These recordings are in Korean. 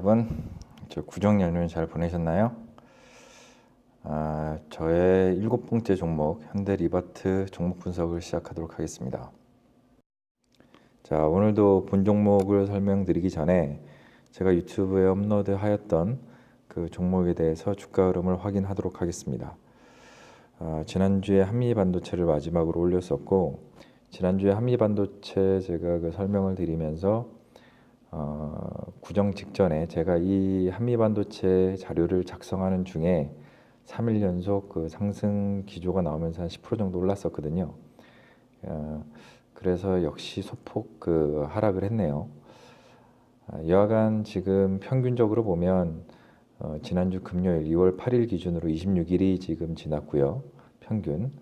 여러분, 저 구정 연휴 잘 보내셨나요? 저의 7번째 종목 현대리바트 종목 분석을 시작하도록 하겠습니다. 자, 오늘도 본 종목을 설명드리기 전에 제가 유튜브에 업로드하였던 그 종목에 대해서 주가 흐름을 확인하도록 하겠습니다. 지난주에 한미반도체를 마지막으로 올렸었고, 지난주에 한미반도체 제가 그 설명을 드리면서 구정 직전에 제가 이 한미반도체 자료를 작성하는 중에 3일 연속 그 상승 기조가 나오면서 한 10% 정도 올랐었거든요. 그래서 역시 소폭 그 하락을 했네요. 여하간 지금 평균적으로 보면 지난주 금요일 2월 8일 기준으로 26일이 지금 지났고요. 평균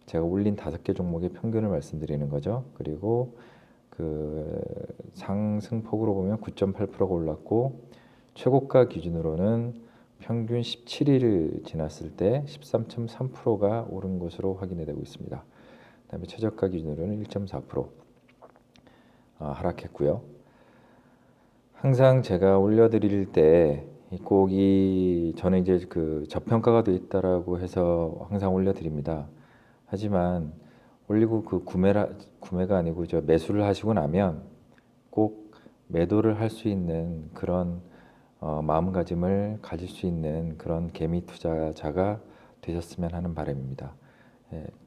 제가 올린 5개 종목의 평균을 말씀드리는 거죠. 그리고 그 상승폭으로 보면 9.8%가 올랐고, 최고가 기준으로는 평균 17일 지났을 때 13.3%가 오른 것으로 확인이 되고 있습니다. 그다음에 최저가 기준으로는 1.4% 하락했고요. 항상 제가 올려드릴 때 꼭 저는 이제 그 저평가가 되어 있다라고 해서 항상 올려드립니다. 하지만 올리고 그 구매가 아니고 매수를 하시고 나면 꼭 매도를 할 수 있는 그런 마음가짐을 가질 수 있는 그런 개미 투자자가 되셨으면 하는 바람입니다.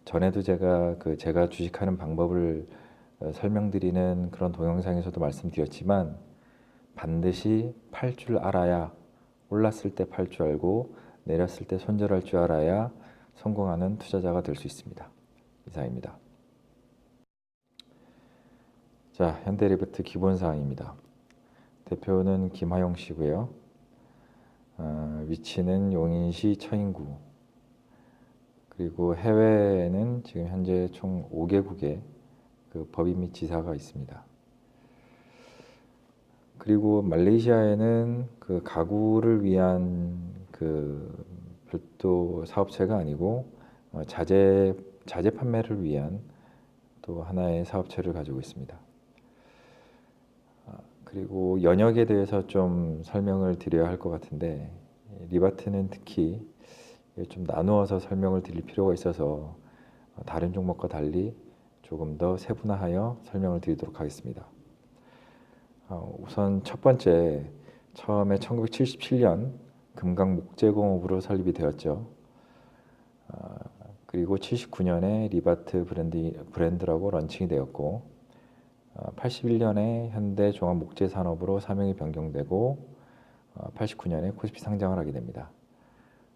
전에도 제가 주식하는 방법을 설명드리는 그런 동영상에서도 말씀드렸지만, 반드시 팔 줄 알아야, 올랐을 때 팔 줄 알고 내렸을 때 손절할 줄 알아야 성공하는 투자자가 될 수 있습니다. 이상입니다. 자, 현대리바트 기본사항입니다. 대표는 김하용 씨고요. 위치는 용인시 처인구. 그리고 해외에는 지금 현재 총 5개국의 그 법인 및 지사가 있습니다. 그리고 말레이시아에는 그 가구를 위한 그 별도 사업체가 아니고 자재 판매를 위한 또 하나의 사업체를 가지고 있습니다. 그리고 연역에 대해서 좀 설명을 드려야 할 것 같은데, 리바트는 특히 좀 나누어서 설명을 드릴 필요가 있어서 다른 종목과 달리 조금 더 세분화하여 설명을 드리도록 하겠습니다. 우선 첫 번째, 처음에 1977년 금강목재공업으로 설립이 되었죠. 그리고 79년에 리바트 브랜드라고 런칭이 되었고, 81년에 현대종합목재산업으로 사명이 변경되고 89년에 코스피 상장을 하게 됩니다.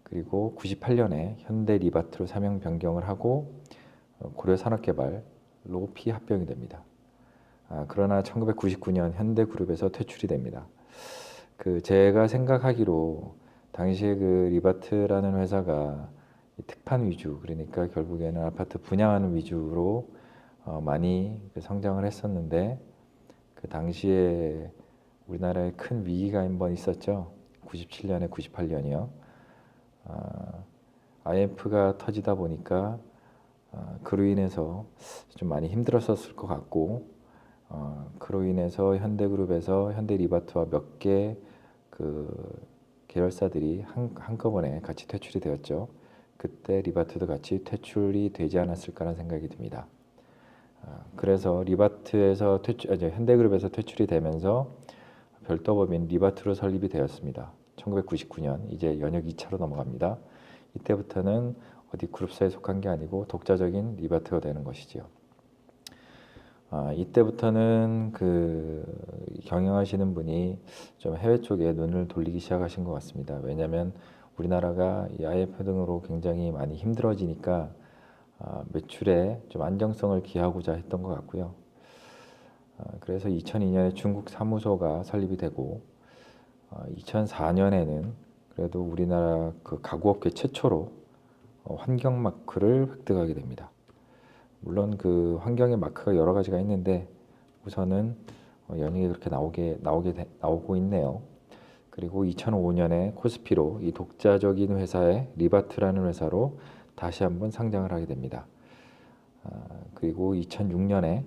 그리고 98년에 현대리바트로 사명 변경을 하고 고려산업개발로 피합병이 됩니다. 그러나 1999년 현대그룹에서 퇴출이 됩니다. 제가 생각하기로 당시에 그 리바트라는 회사가 특판 위주, 그러니까 결국에는 아파트 분양하는 위주로 많이 성장을 했었는데, 그 당시에 우리나라에 큰 위기가 한번 있었죠. 97년에 98년이요. IMF가 터지다 보니까 그로 인해서 좀 많이 힘들었었을 것 같고, 그로 인해서 현대그룹에서 현대리바트와 몇 개 그 계열사들이 한꺼번에 같이 퇴출이 되었죠. 그때 리바트도 같이 퇴출이 되지 않았을까라는 생각이 듭니다. 그래서 현대그룹에서 퇴출이 되면서 별도 법인 리바트로 설립이 되었습니다. 1999년, 이제 연역 2차로 넘어갑니다. 이때부터는 어디 그룹사에 속한 게 아니고 독자적인 리바트가 되는 것이지요. 이때부터는 경영하시는 분이 좀 해외 쪽에 눈을 돌리기 시작하신 것 같습니다. 왜냐하면 우리나라가 이 IMF 등으로 굉장히 많이 힘들어지니까 매출에 좀 안정성을 기하고자 했던 것 같고요. 그래서 2002년에 중국 사무소가 설립이 되고 2004년에는 그래도 우리나라 그 가구업계 최초로 환경 마크를 획득하게 됩니다. 물론 그 환경의 마크가 여러 가지가 있는데 우선은 연예계 그렇게 나오고 있네요. 그리고 2005년에 코스피로 이 독자적인 회사의 리바트라는 회사로 다시 한번 상장을 하게 됩니다. 그리고 2006년에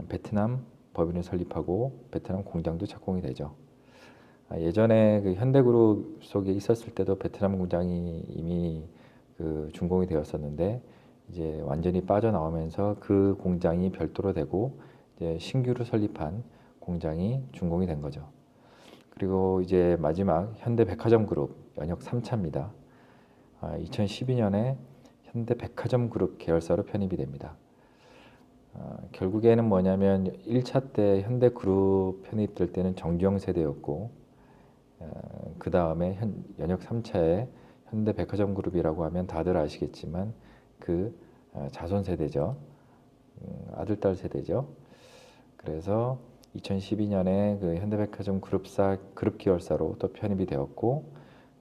베트남 법인을 설립하고 베트남 공장도 착공이 되죠. 예전에 그 현대그룹 속에 있었을 때도 베트남 공장이 이미 그 준공이 되었었는데 이제 완전히 빠져나오면서 그 공장이 별도로 되고 이제 신규로 설립한 공장이 준공이 된 거죠. 그리고 이제 마지막 현대백화점그룹 연역 3차입니다. 2012년에 현대백화점그룹 계열사로 편입이 됩니다. 결국에는 뭐냐면 1차 때 현대그룹 편입될 때는 정주영 세대였고 그 다음에 연역 3차에 현대백화점그룹이라고 하면 다들 아시겠지만 그 자손 세대죠. 아들, 딸 세대죠. 그래서 2012년에 그 현대백화점 그룹 계열사로 또 편입이 되었고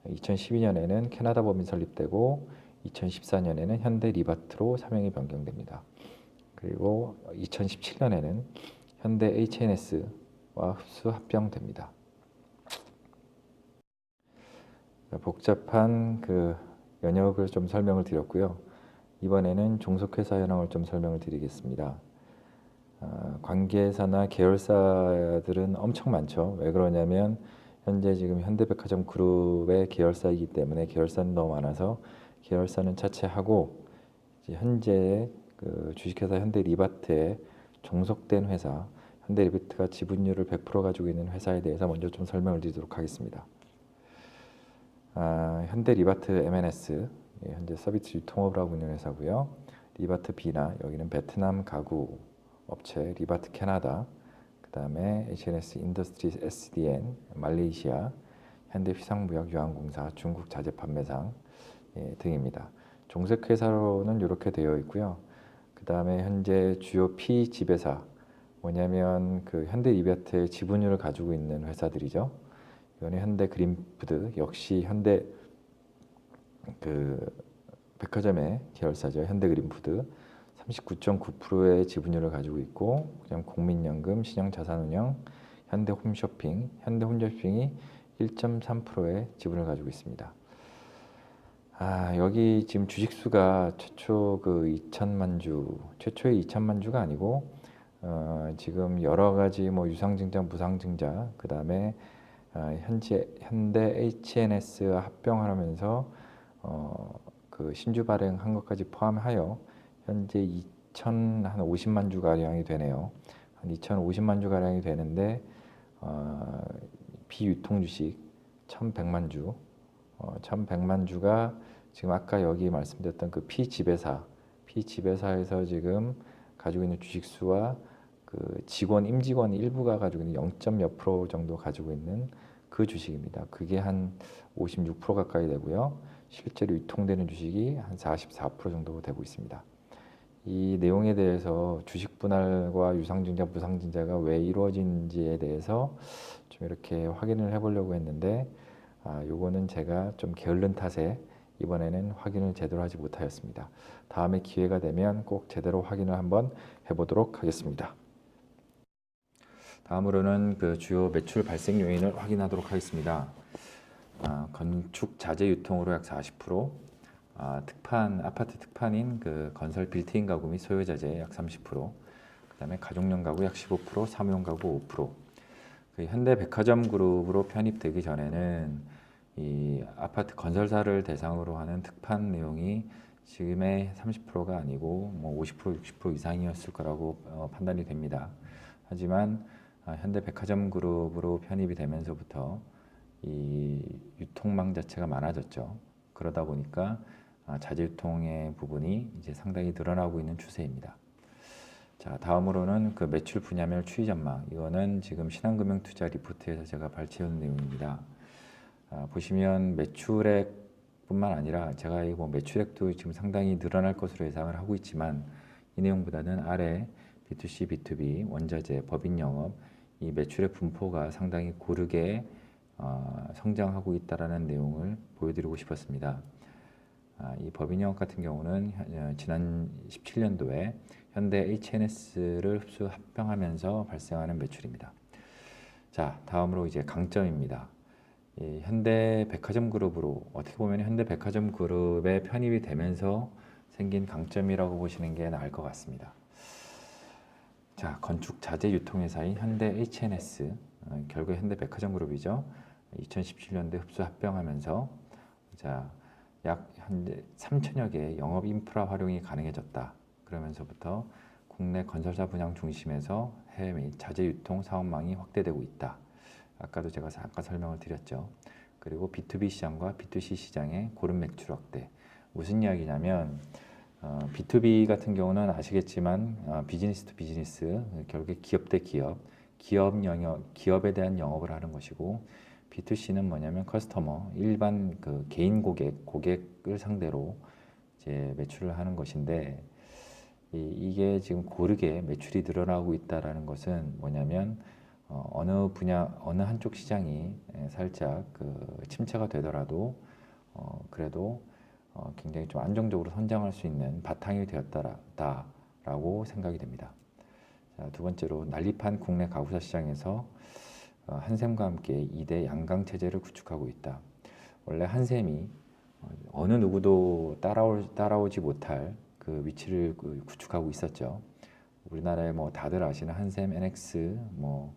2012년에는 캐나다 법인 설립되고 2014년에는 현대 리바트로 사명이 변경됩니다. 그리고 2017년에는 현대 H&S와 흡수 합병됩니다. 복잡한 그 연역을 좀 설명을 드렸고요. 이번에는 종속회사 현황을 좀 설명을 드리겠습니다. 관계사나 계열사들은 엄청 많죠. 왜 그러냐면 현재 지금 현대백화점 그룹의 계열사이기 때문에 계열사는 너무 많아서 계열사는 차치하고 이제 현재 그 주식회사 현대리바트에 종속된 회사, 현대리바트가 지분율을 100% 가지고 있는 회사에 대해서 먼저 좀 설명을 드리도록 하겠습니다. 현대리바트 M&S, 현재 서비스 유통업을 하고 있는 회사고요. 리바트 비나 여기는 베트남 가구 업체 리바트 캐나다, 그 다음에 H&S 인더스트리 SDN 말레이시아, 현대 휘상무역 유한공사 중국 자재 판매상 등입니다. 종색회사로는 이렇게 되어 있고요. 그 다음에 현재 주요 피지배사 뭐냐면 그 현대리바트의 지분율을 가지고 있는 회사들이죠. 이거는 현대 그린푸드 역시 현대 그 백화점의 계열사죠. 현대 그린푸드 39.9%의 지분율을 가지고 있고, 그다음 국민연금, 신영자산운용, 현대홈쇼핑, 현대홈쇼핑이 1.3%의 지분을 가지고 있습니다. 여기 지금 주식수가 최초 그 2천만 주, 최초의 2천만 주가 아니고 지금 여러 가지 뭐 유상증자, 무상증자, 그 다음에 현재 현대 H&S와 합병하면서 그 신주 발행한 것까지 포함하여 현재 2,050만 주 가량이 되네요. 한 2,050만 주 가량이 되는데 비유통 주식 1,100만 주, 1,100만 주가 지금 아까 여기 말씀드렸던 그 피지배사에서 지금 가지고 있는 주식 수와 그 직원 임직원 일부가 가지고 있는 0.몇 프로 정도 가지고 있는 그 주식입니다. 그게 한 56% 가까이 되고요. 실제로 유통되는 주식이 한 44% 정도 되고 있습니다. 이 내용에 대해서 주식 분할과 유상증자, 무상증자가 왜 이루어진지에 대해서 좀 이렇게 확인을 해보려고 했는데 요거는 제가 좀 게으른 탓에 이번에는 확인을 제대로 하지 못하였습니다. 다음에 기회가 되면 꼭 제대로 확인을 한번 해보도록 하겠습니다. 다음으로는 그 주요 매출 발생 요인을 확인하도록 하겠습니다. 건축 자재 유통으로 약 40%, 아파트 특판인 그 건설 빌트인 가구 및 소유 자재 약 30%, 그다음에 가족용 가구 약 15%, 사무용 가구 5%. 그 현대백화점 그룹으로 편입되기 전에는 이 아파트 건설사를 대상으로 하는 특판 내용이 지금의 30%가 아니고 뭐 50%, 60% 이상이었을 거라고 판단이 됩니다. 하지만 현대백화점 그룹으로 편입이 되면서부터 이 유통망 자체가 많아졌죠. 그러다 보니까 자재 유통의 부분이 이제 상당히 늘어나고 있는 추세입니다. 자, 다음으로는 그 매출 분야별 추이 전망. 이거는 지금 신한금융투자 리포트에서 제가 발췌한 내용입니다. 보시면 매출액뿐만 아니라 제가 이 뭐 매출액도 지금 상당히 늘어날 것으로 예상을 하고 있지만 이 내용보다는 아래 B2C, B2B, 원자재, 법인 영업 이 매출의 분포가 상당히 고르게 성장하고 있다라는 내용을 보여드리고 싶었습니다. 이 법인 영업 같은 경우는 지난 17년도에 현대 H&S를 흡수 합병하면서 발생하는 매출입니다. 자, 다음으로 이제 강점입니다. 이 현대백화점 그룹으로 어떻게 보면 현대백화점 그룹에 편입이 되면서 생긴 강점이라고 보시는 게 나을 것 같습니다. 자, 건축 자재 유통회사인 현대 H&S, 결국 현대백화점 그룹이죠. 2017년도에 흡수 합병하면서 약 현재 3천여 개의 영업 인프라 활용이 가능해졌다. 그러면서부터 국내 건설사 분양 중심에서 해외 및 자재 유통 사업망이 확대되고 있다. 아까도 제가 잠깐 설명을 드렸죠. 그리고 B2B 시장과 B2C 시장의 고른 매출 확대. 무슨 이야기냐면 B2B 같은 경우는 아시겠지만 비즈니스 투 비즈니스, 결국에 기업 대 기업, 기업에 대한 영업을 하는 것이고, B2C는 뭐냐면 커스터머, 일반 그 개인 고객을 상대로 이제 매출을 하는 것인데, 이게 지금 고르게 매출이 늘어나고 있다라는 것은 뭐냐면 어느 분야, 어느 한쪽 시장이 살짝 그 침체가 되더라도 그래도 굉장히 좀 안정적으로 성장할 수 있는 바탕이 되었다라고 생각이 됩니다. 자, 두 번째로 난립한 국내 가구사 시장에서 한샘과 함께 2대 양강 체제를 구축하고 있다. 원래 한샘이 어느 누구도 따라오지 못할 그 위치를 구축하고 있었죠. 우리나라에 뭐 다들 아시는 한샘, NX, 뭐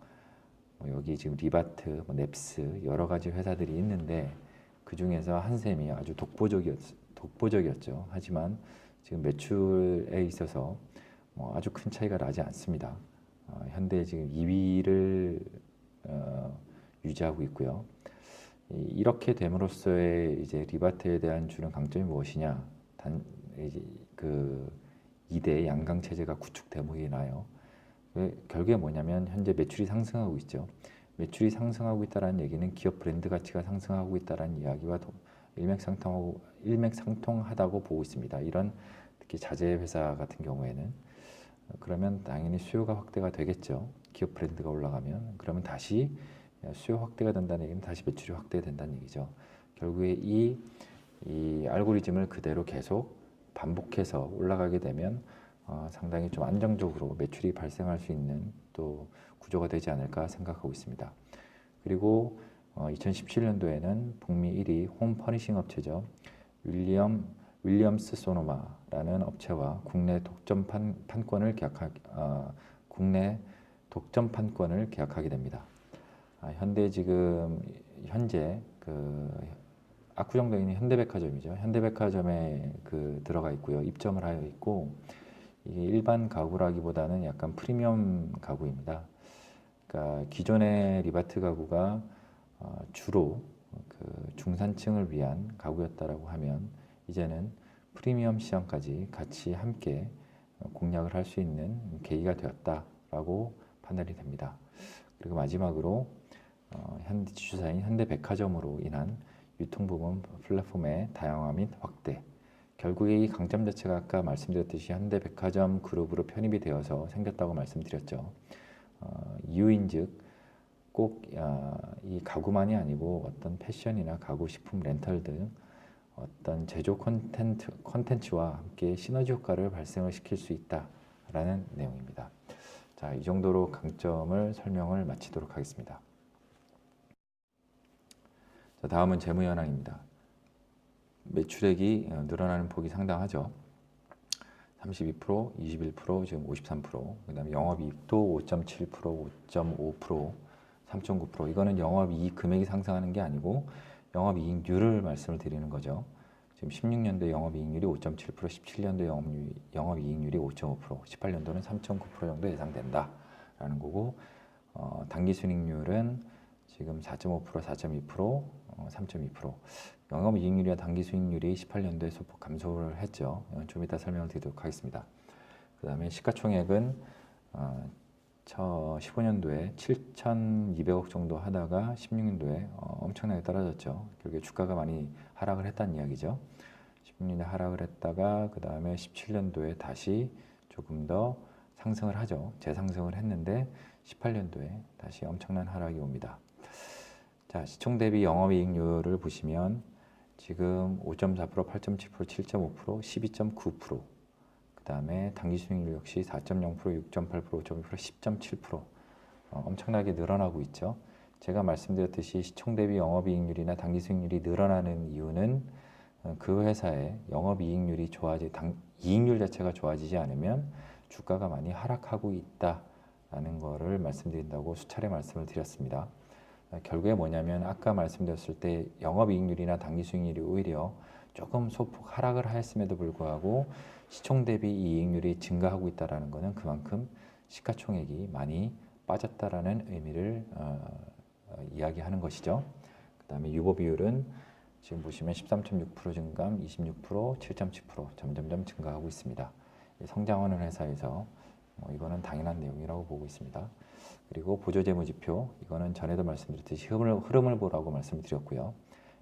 여기 지금 리바트, 넵스 여러 가지 회사들이 있는데 그 중에서 한샘이 아주 독보적이었죠. 하지만 지금 매출에 있어서 뭐 아주 큰 차이가 나지 않습니다. 현재 지금 2위를 유지하고 있고요. 이렇게 됨으로써의 이제 리바트에 대한 주는 강점이 무엇이냐? 이제 그 2대 양강 체제가 구축됨으로 인하여 결국에 뭐냐면 현재 매출이 상승하고 있죠. 매출이 상승하고 있다는 얘기는 기업 브랜드 가치가 상승하고 있다는 이야기와 일맥상통하다고 보고 있습니다. 이런 특히 자재 회사 같은 경우에는 그러면 당연히 수요가 확대가 되겠죠. 기업 브랜드가 올라가면 그러면 다시 수요 확대가 된다는 얘기는 다시 매출이 확대된다는 얘기죠. 결국에 이 알고리즘을 그대로 계속 반복해서 올라가게 되면 상당히 좀 안정적으로 매출이 발생할 수 있는 또 구조가 되지 않을까 생각하고 있습니다. 그리고 2017년도에는 북미 1위 홈 퍼니싱 업체죠. 윌리엄스 소노마라는 업체와 국내 독점 판권을 계약하게 됩니다. 현재 그 압구정동에 있는 현대백화점이죠. 현대백화점에 들어가 있고요. 입점을 하여 있고 이게 일반 가구라기보다는 약간 프리미엄 가구입니다. 그러니까 기존의 리바트 가구가 주로 그 중산층을 위한 가구였다라고 하면 이제는 프리미엄 시장까지 같이 함께 공략을 할 수 있는 계기가 되었다라고 판단이 됩니다. 그리고 마지막으로 지주사인 현대백화점으로 인한 유통부문 플랫폼의 다양화 및 확대. 결국에 이 강점 자체가 아까 말씀드렸듯이 현대백화점 그룹으로 편입이 되어서 생겼다고 말씀드렸죠. 이유인즉 꼭 이 가구만이 아니고 어떤 패션이나 가구, 식품, 렌탈 등 어떤 제조 콘텐츠와 함께 시너지 효과를 발생을 시킬 수 있다라는 내용입니다. 자, 이 정도로 강점을 설명을 마치도록 하겠습니다. 자, 다음은 재무 현황입니다. 매출액이 늘어나는 폭이 상당하죠. 32%, 21%, 지금 53%. 그다음에 영업이익도 5.7%, 5.5%, 3.9%. 이거는 영업이익 금액이 상승하는 게 아니고 영업이익률을 말씀을 드리는 거죠. 지금 16년도 영업이익률이 5.7%, 17년도 영업이익률이 5.5%, 18년도는 3.9% 정도 예상된다라는 거고, 당기순이익률은 지금 4.5%, 4.2%, 3.2%. 영업이익률이나 당기수익률이 18년도에 소폭 감소를 했죠. 좀 이따 설명을 드리도록 하겠습니다. 그 다음에 시가총액은 15년도에 7,200억 정도 하다가 16년도에 엄청나게 떨어졌죠. 결국에 주가가 많이 하락을 했다는 이야기죠. 16년에 하락을 했다가 그 다음에 17년도에 다시 조금 더 상승을 하죠. 재상승을 했는데 18년도에 다시 엄청난 하락이 옵니다. 자, 시총 대비 영업이익률을 보시면 지금 5.4%, 8.7%, 7.5%, 12.9%, 그 다음에 당기수익률 역시 4.0%, 6.8%, 5.2%, 10.7% 엄청나게 늘어나고 있죠. 제가 말씀드렸듯이 시총 대비 영업이익률이나 당기수익률이 늘어나는 이유는 그 회사의 영업이익률이 이익률 자체가 좋아지지 않으면 주가가 많이 하락하고 있다라는 것을 말씀드린다고 수차례 말씀을 드렸습니다. 결국에 뭐냐면 아까 말씀드렸을 때 영업이익률이나 당기수익률이 오히려 조금 소폭 하락을 하였음에도 불구하고 시총 대비 이익률이 증가하고 있다는 것은 그만큼 시가총액이 많이 빠졌다라는 의미를 이야기하는 것이죠. 그 다음에 유보 비율은 지금 보시면 13.6% 증감, 26%, 7.7% 점점점 증가하고 있습니다. 성장하는 회사에서 이거는 당연한 내용이라고 보고 있습니다. 그리고 보조재무지표, 이거는 전에도 말씀드렸듯이 흐름을 보라고 말씀을 드렸고요.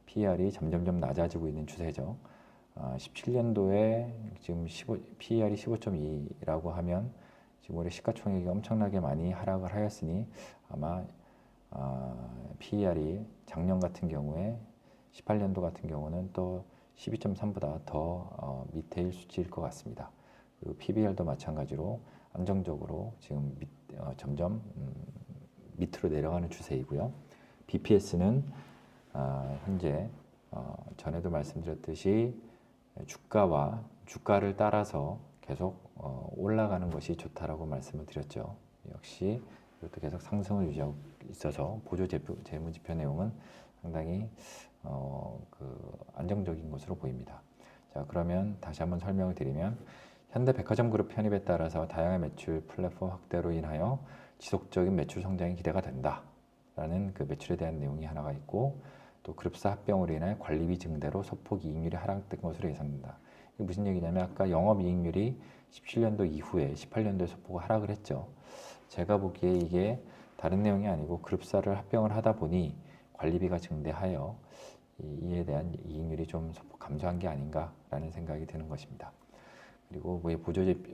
PER이 점점점 낮아지고 있는 추세죠. 17년도에 지금 PER이 15.2라고 하면 지금 올해 시가총액이 엄청나게 많이 하락을 하였으니 아마 PER이 작년 같은 경우에 18년도 같은 경우는 또 12.3보다 더 밑에일 수치일 것 같습니다. 그리고 PBR도 마찬가지로 안정적으로 지금 점점 밑으로 내려가는 추세이고요. BPS는 현재 전에도 말씀드렸듯이 주가를 따라서 계속 올라가는 것이 좋다라고 말씀을 드렸죠. 역시 이것도 계속 상승을 유지하고 있어서 보조 재무지표 내용은 상당히 안정적인 것으로 보입니다. 자, 그러면 다시 한번 설명을 드리면 현대백화점그룹 편입에 따라서 다양한 매출 플랫폼 확대로 인하여 지속적인 매출 성장이 기대가 된다라는 그 매출에 대한 내용이 하나가 있고, 또 그룹사 합병으로 인해 관리비 증대로 소폭 이익률이 하락된 것으로 예상된다. 이게 무슨 얘기냐면 아까 영업이익률이 17년도 이후에 18년도에 소폭 하락을 했죠. 제가 보기에 이게 다른 내용이 아니고 그룹사를 합병을 하다 보니 관리비가 증대하여 이에 대한 이익률이 좀 소폭 감소한 게 아닌가라는 생각이 드는 것입니다. 그리고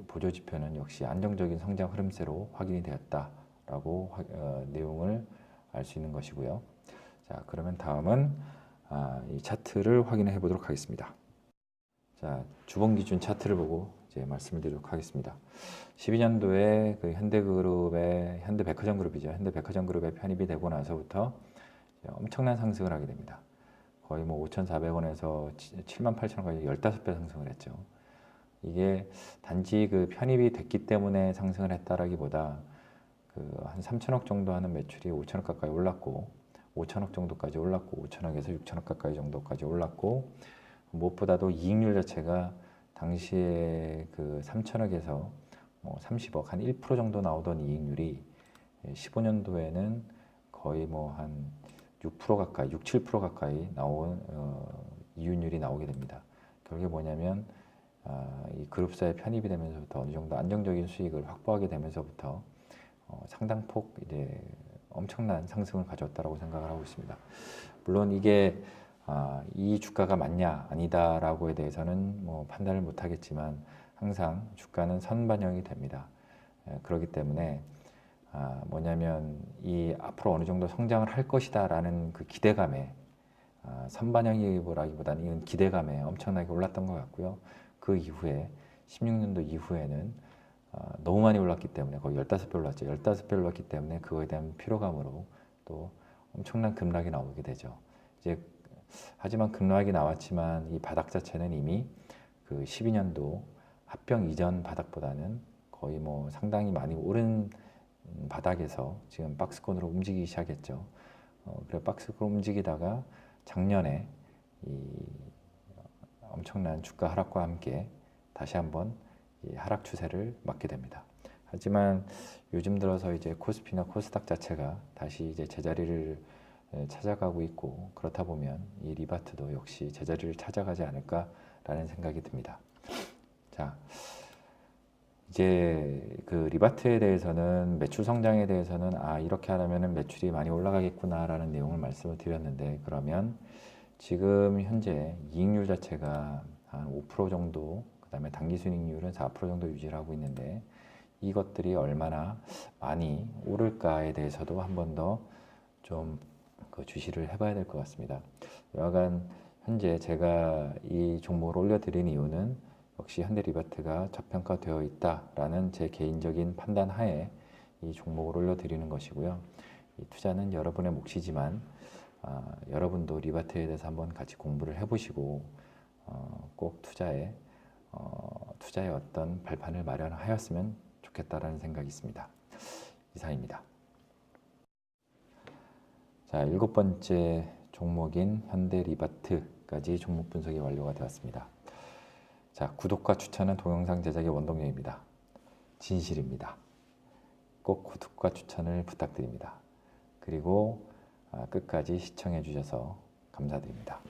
보조지표는 역시 안정적인 성장 흐름세로 확인이 되었다라고 내용을 알 수 있는 것이고요. 자, 그러면 다음은 이 차트를 확인해 보도록 하겠습니다. 자, 주봉 기준 차트를 보고 이제 말씀을 드리도록 하겠습니다. 12년도에 그 현대백화점그룹이죠. 현대백화점그룹에 편입이 되고 나서부터 엄청난 상승을 하게 됩니다. 거의 뭐 5,400원에서 78,000원까지 15배 상승을 했죠. 이게 단지 그 편입이 됐기 때문에 상승을 했다라기보다 그 한 3천억 정도 하는 매출이 5천억 가까이 올랐고 5천억 정도까지 올랐고 5천억에서 6천억 가까이 정도까지 올랐고, 무엇보다도 이익률 자체가 당시에 그 3천억에서 30억 한 1% 정도 나오던 이익률이 15년도에는 거의 뭐 한 6% 가까이 6, 7% 가까이 나온 이익률이 나오게 됩니다. 결국에 뭐냐면 이 그룹사에 편입이 되면서부터 어느 정도 안정적인 수익을 확보하게 되면서부터 상당폭 이제 엄청난 상승을 가져왔다라고 생각을 하고 있습니다. 물론 이게 이 주가가 맞냐 아니다라고에 대해서는 뭐 판단을 못하겠지만 항상 주가는 선반영이 됩니다. 그렇기 때문에 뭐냐면 이 앞으로 어느 정도 성장을 할 것이다라는 그 기대감에 선반영이라기보다는 이건 기대감에 엄청나게 올랐던 것 같고요. 그 이후에 16년도 이후에는 너무 많이 올랐기 때문에 거의 15배 올랐죠. 15배 올랐기 때문에 그거에 대한 피로감으로 또 엄청난 급락이 나오게 되죠. 이제 하지만 급락이 나왔지만 이 바닥 자체는 이미 그 12년도 합병 이전 바닥보다는 거의 뭐 상당히 많이 오른 바닥에서 지금 박스권으로 움직이기 시작했죠. 그래 박스권 움직이다가 작년에 이 엄청난 주가 하락과 함께 다시 한번 이 하락 추세를 맞게 됩니다. 하지만 요즘 들어서 이제 코스피나 코스닥 자체가 다시 이제 제자리를 찾아가고 있고, 그렇다 보면 이 리바트도 역시 제자리를 찾아가지 않을까라는 생각이 듭니다. 자, 이제 그 리바트에 대해서는 매출 성장에 대해서는 이렇게 하려면 매출이 많이 올라가겠구나라는 내용을 말씀을 드렸는데, 그러면 지금 현재 이익률 자체가 한 5% 정도, 그 다음에 당기순이익률은 4% 정도 유지를 하고 있는데 이것들이 얼마나 많이 오를까에 대해서도 한 번 더 좀 그 주시를 해봐야 될 것 같습니다. 여하간 현재 제가 이 종목을 올려드린 이유는 역시 현대리바트가 저평가되어 있다라는 제 개인적인 판단 하에 이 종목을 올려드리는 것이고요. 이 투자는 여러분의 몫이지만 여러분도 리바트에 대해서 한번 같이 공부를 해보시고 꼭 투자에 어떤 발판을 마련하였으면 좋겠다라는 생각이 있습니다. 이상입니다. 자, 7번째 종목인 현대리바트까지 종목 분석이 완료가 되었습니다. 자, 구독과 추천은 동영상 제작의 원동력입니다. 진실입니다. 꼭 구독과 추천을 부탁드립니다. 그리고 끝까지 시청해 주셔서 감사드립니다.